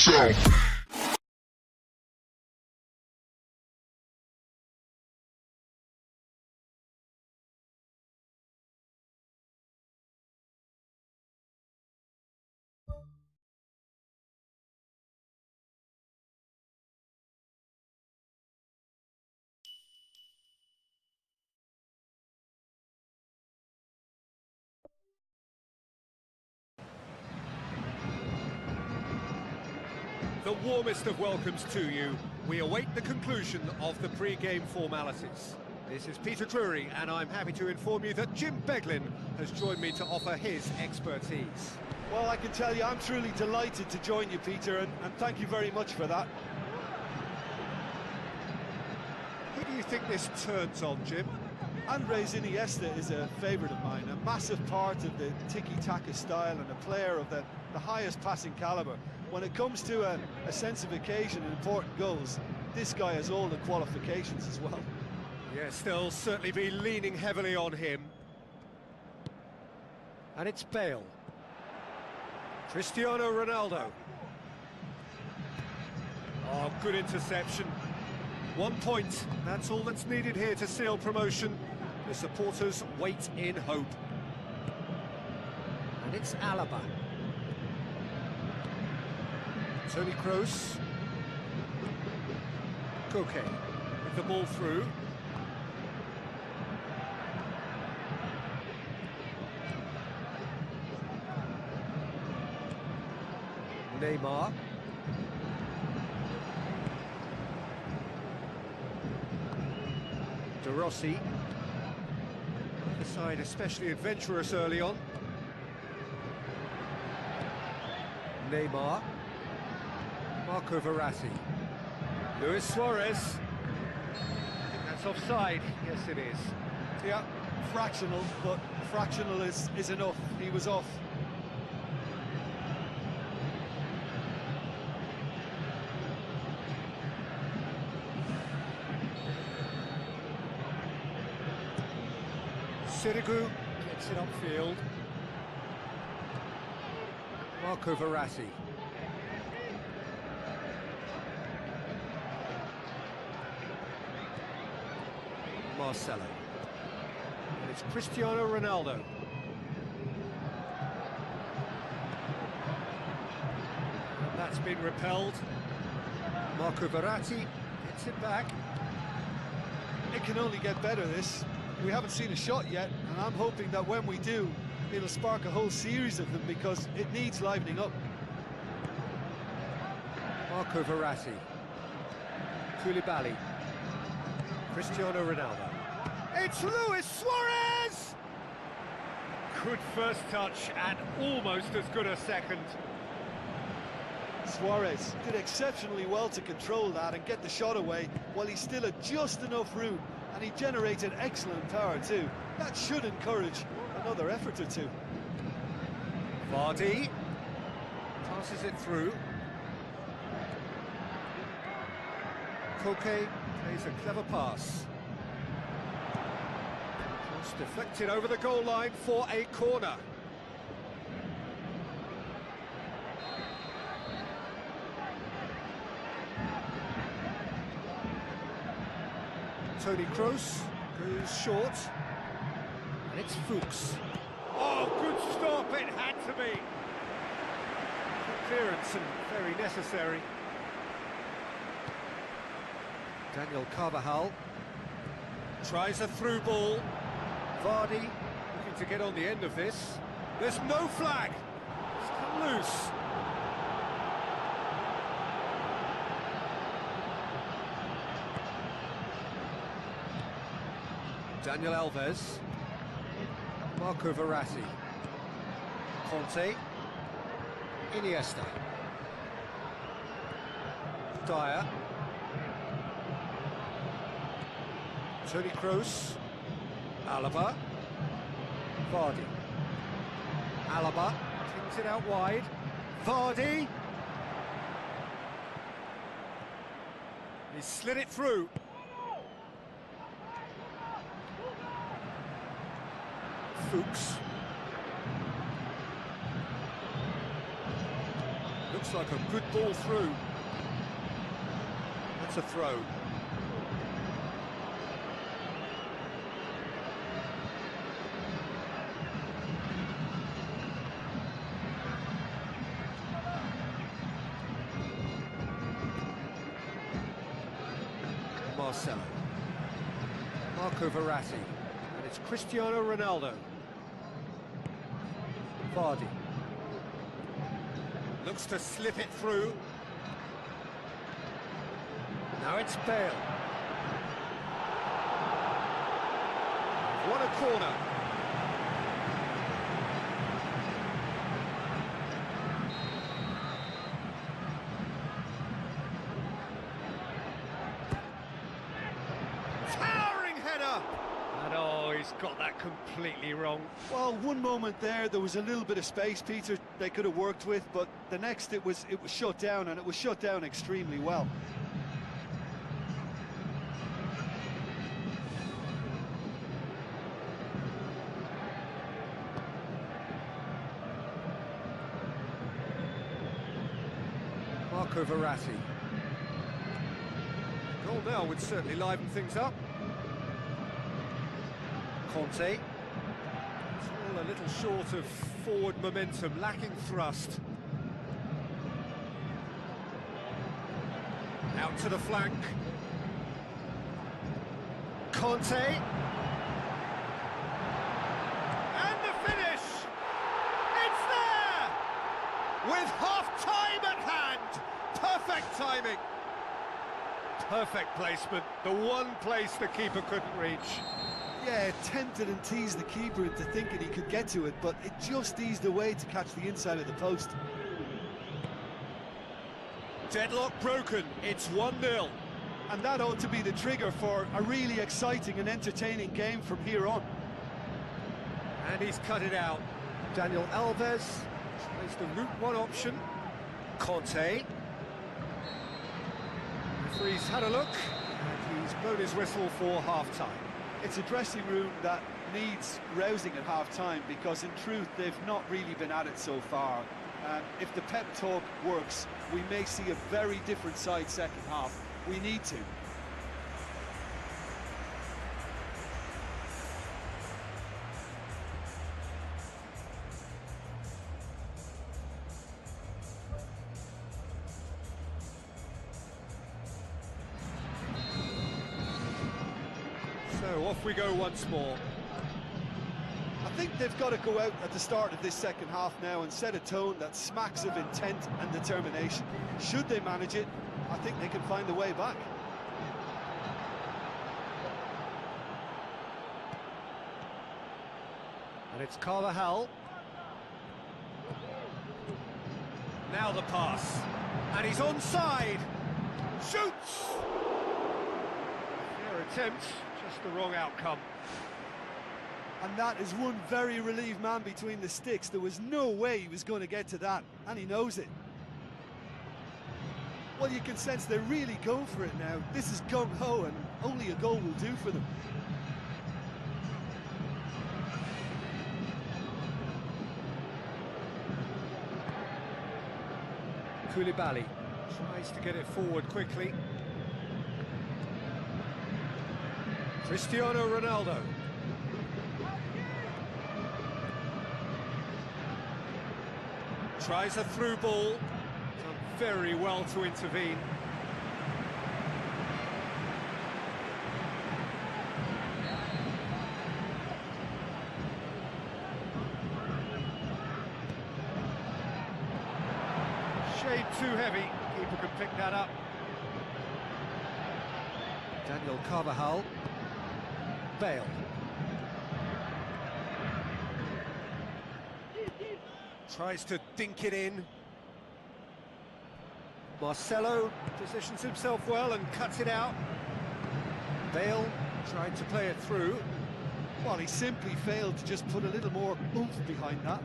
yourself. The warmest of welcomes to you. We await the conclusion of the pre-game formalities. This is Peter Drury, and I'm happy to inform you that Jim Beglin has joined me to offer his expertise. Well, I can tell you I'm truly delighted to join you, Peter, and thank you very much for that. Who do you think this turns on, Jim? Andres Iniesta is a favourite of mine, a massive part of the tiki-taka style and a player of the highest passing calibre. When it comes to a sense of occasion and important goals, this guy has all the qualifications as well. Yes, they'll certainly be leaning heavily on him. And it's Bale. Cristiano Ronaldo. Oh, good interception. 1 point, that's all that's needed here to seal promotion. The supporters wait in hope. And it's Alaba. Toni Kroos. Koke with the ball through. Neymar. De Rossi. The side especially adventurous early on. Neymar. Marco Verratti. Luis Suarez. I think that's offside. Yes, it is. Yeah, fractional, but fractional is enough. He was off. Sirigu gets it upfield. Marco Verratti. Marcelo. And it's Cristiano Ronaldo. And that's been repelled. Marco Verratti gets it back. It can only get better, this. We haven't seen a shot yet, and I'm hoping that when we do, it'll spark a whole series of them because it needs livening up. Marco Verratti. Koulibaly. Cristiano Ronaldo. It's Luis Suarez! Good first touch and almost as good a second. Suarez did exceptionally well to control that and get the shot away while he still had just enough room, and he generated excellent power too. That should encourage another effort or two. Vardy passes it through. Koke plays a clever pass. Cross deflected over the goal line for a corner. Toni Kroos goes short. And it's Fuchs. Oh, good stop, it had to be. Good clearance and very necessary. Daniel Carvajal tries a through ball. Vardy looking to get on the end of this. There's no flag. It's come loose. Daniel Alves. Marco Verratti. Conte. Iniesta. Dyer. Toni Kroos. Alaba. Vardy. Alaba kicks it out wide. Vardy. He slid it through. Fuchs. Looks Looks like a good ball through. That's a throw. Marcelo. Marco Verratti. And it's Cristiano Ronaldo. Vardy. Looks to slip it through. Now it's Bale. What a corner. Towering header. And oh, he's got that completely wrong. Well, one moment there was a little bit of space, Peter, they could have worked with, but the next it was shut down, and it was shut down extremely well. Marco Verratti. Goal now would certainly liven things up. Conte. It's all a little short of forward momentum, lacking thrust. Out to the flank. Conte. And the finish! It's there! With half-time at hand! Perfect timing! Perfect placement, the one place the keeper couldn't reach. Yeah, tempted and teased the keeper into thinking he could get to it, but it just eased away to catch the inside of the post. Deadlock broken, it's 1-0. And that ought to be the trigger for a really exciting and entertaining game from here on. And he's cut it out. Daniel Alves tries the route one option. Conte. Referee's had a look, and he's blown his whistle for half-time. It's a dressing room that needs rousing at half-time, because in truth they've not really been at it so far. If the pep talk works, we may see a very different side second half. We need to. So off we go once more. I think they've got to go out at the start of this second half now and set a tone that smacks of intent and determination. Should they manage it, I think they can find a way back. And it's Carvajal. Now the pass. And he's onside. Shoots! Fair attempt, just the wrong outcome. And that is one very relieved man between the sticks. There was no way he was going to get to that, and he knows it. Well, you can sense they're really going for it now. This is gung-ho, and only a goal will do for them. Koulibaly tries to get it forward quickly. Cristiano Ronaldo. Tries a through ball. Done very well to intervene. Shade too heavy. Keeper can pick that up. Daniel Carvajal. Bale. Tries to dink it in. Marcelo positions himself well and cuts it out. Bale tried to play it through. Well, he simply failed to just put a little more oomph behind that.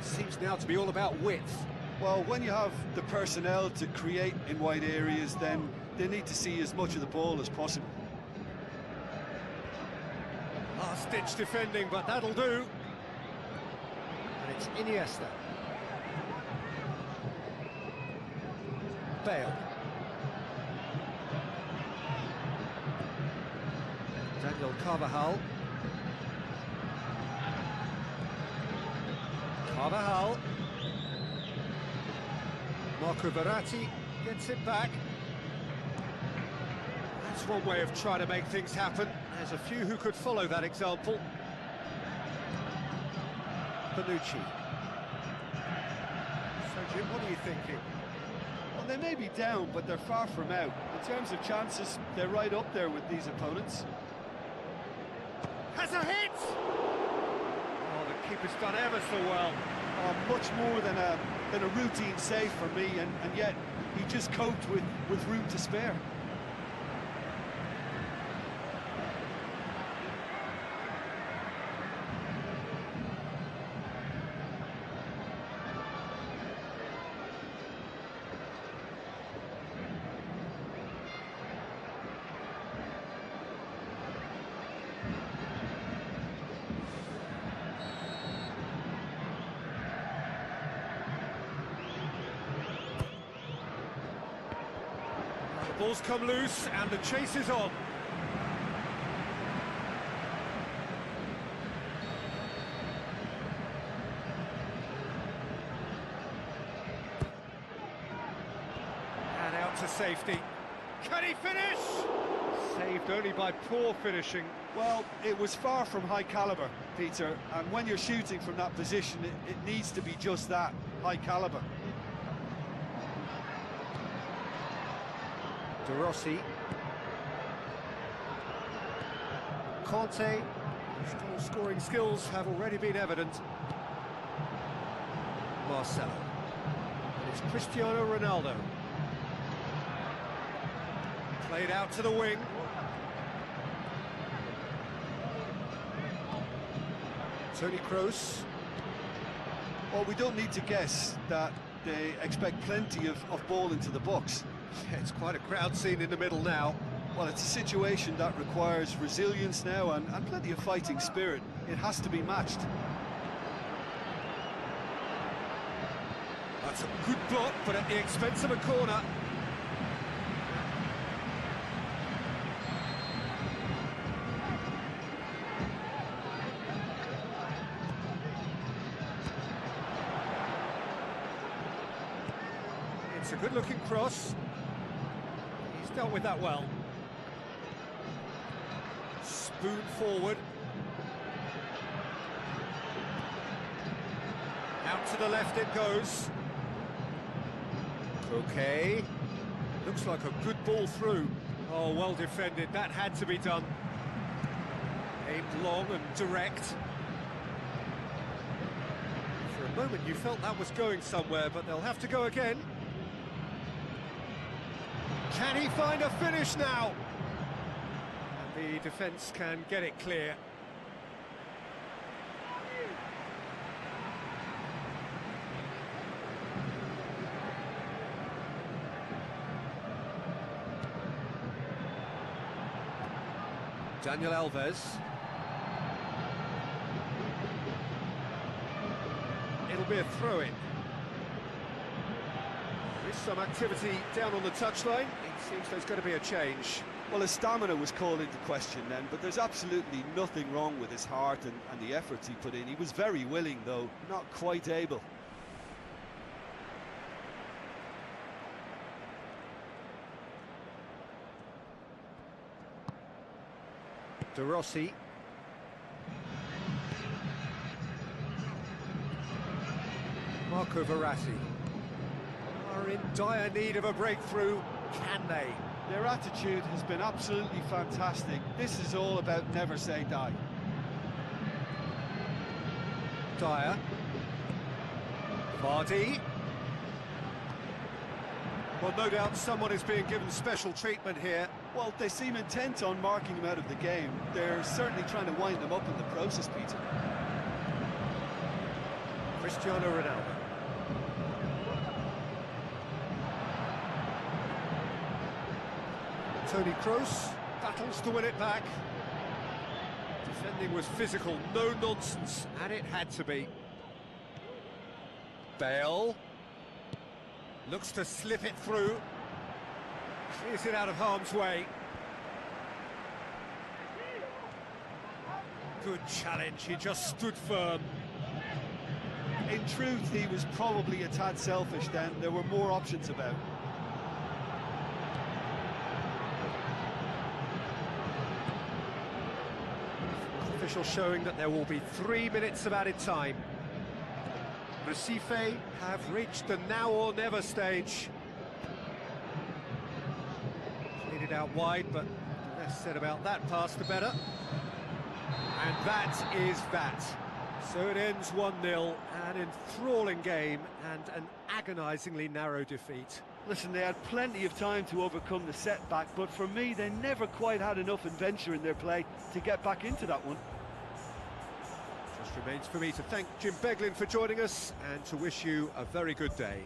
Seems now to be all about width. Well, when you have the personnel to create in wide areas, then they need to see as much of the ball as possible. Last-ditch defending, but that'll do. And it's Iniesta. Bale. Daniel Carvajal. Carvajal. Marco Verratti gets it back. That's one way of trying to make things happen. There's a few who could follow that example. Bonucci. So, Jim, what are you thinking? Well, they may be down, but they're far from out. In terms of chances, they're right up there with these opponents. Has a hit! Oh, the keeper's done ever so well. Much more than a routine save for me, and yet he just coped with room to spare. The ball's come loose and the chase is on. And out to safety. Can he finish? Saved only by poor finishing. Well, it was far from high caliber, Peter, and when you're shooting from that position, it needs to be just that, high caliber. De Rossi. Conte, whose goal-scoring skills have already been evident. Marcelo. And it's Cristiano Ronaldo. Played out to the wing. Toni Kroos. Well, we don't need to guess that they expect plenty of ball into the box. Yeah, it's quite a crowd scene in the middle now. Well, it's a situation that requires resilience now and plenty of fighting spirit. It has to be matched. That's a good block, but at the expense of a corner. It's a good-looking cross. He's dealt with that well. Spoon forward. Out to the left it goes. Okay. Looks like a good ball through. Oh, well defended. That had to be done. Aimed long and direct. For a moment you felt that was going somewhere, but they'll have to go again. Can he find a finish now? And the defence can get it clear. Daniel Alves. It'll be a throw-in. There's some activity down on the touchline. It seems there's going to be a change. Well, his stamina was called into question then, but there's absolutely nothing wrong with his heart and the efforts he put in. He was very willing, though, not quite able. De Rossi. Marco Verratti are in dire need of a breakthrough. Can they? Their attitude has been absolutely fantastic. This is all about never say die. Dyer. Vardy. Well, no doubt someone is being given special treatment here. Well, they seem intent on marking him out of the game. They're certainly trying to wind him up in the process, Peter. Cristiano Ronaldo. Toni Kroos battles to win it back. Defending was physical, no nonsense, and it had to be. Bale looks to slip it through. Clears it out of harm's way. Good challenge, he just stood firm. In truth, he was probably a tad selfish then. There were more options about. Official showing that there will be 3 minutes of added time. Regigie have reached the now or never stage. Played it out wide, but the less said about that pass, the better. And that is that. So it ends 1-0, an enthralling game and an agonisingly narrow defeat. Listen, they had plenty of time to overcome the setback, but for me, they never quite had enough adventure in their play to get back into that one. Just remains for me to thank Jim Beglin for joining us and to wish you a very good day.